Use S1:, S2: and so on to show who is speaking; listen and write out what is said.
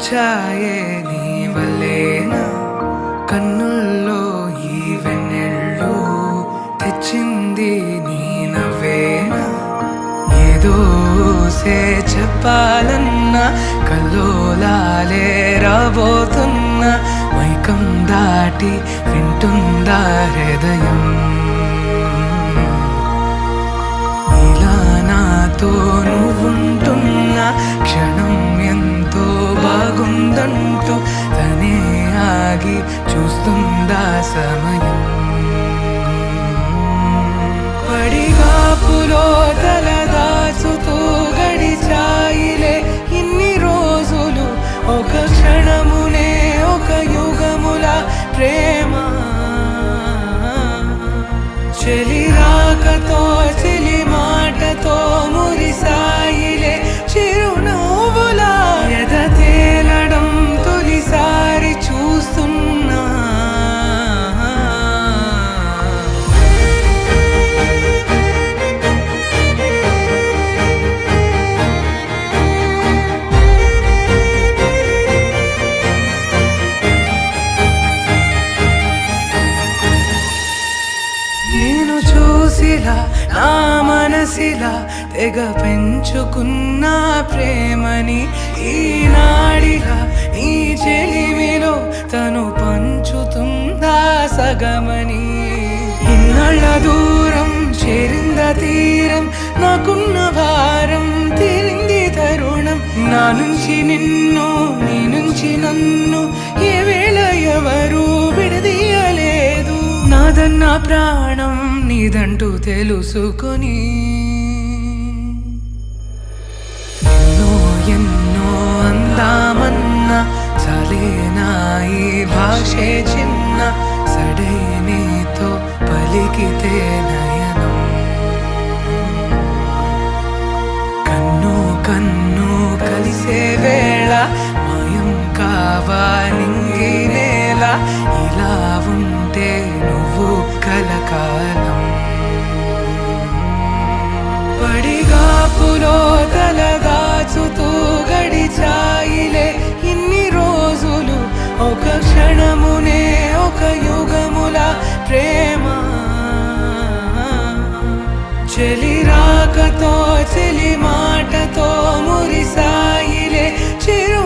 S1: వచ్చాయే నీ వల్లేనా కన్నుల్లో ఈ వెన్నెళ్ళు తెచ్చింది నీ నవ్వేనా ఏదో చెప్పాలన్నా కల్లోలాలే రాబోతున్నా మైకం దాటి వింటుందా హృదయం ఇలా నాతో నువ్వుంటున్నా క్షణం ఎంతో బాగుందంటూ తనే ఆగి చూస్తుందా సమయం పడిగాపులో తలదాచుతూ గడిచాయిలే ఇన్ని రోజులు ఒక క్షణమునే ఒక యుగముల ప్రేమ చెలి రాకతో చెలి మాటతో మురిసాయిలే చిరునవ్వులా ఎద తేలడం తొలిసారి చూస్తున్నా నేను చూసిలా నా మనసిలా తెగ పెంచుకున్న ప్రేమని ఈనాడిలా ఈ చెలిమిలో తను పంచుతుందా సగమని ఇన్నాళ్ళ దూరం చేరింద తీరం నాకున్న భారం తీరింది తరుణం నా నుంచి నిన్ను నీ నుంచి నన్ను ఏ వేళ ఎవరు విడదీయలేదు నాదన్న ప్రాణం నీదంటూ తెలుసుకొని ఎన్నో ఎన్నో అందామన్నా చాలేనా ఈ భాషే చిన్న సడై నీతో పలికితే నయనం కన్ను కన్ను కలిసే వేళ మాయం కావా నింగి నేల ఇలా ఉంటే నువ్వు కలకాలం పడిగాపులో తలదాచుతూ గడిచాయిలే ఇన్ని రోజులు ఒక క్షణమునే ఒక యుగముల ప్రేమ చెలి రాకతో చెలి మాటతో మురిసాయిలే చిరు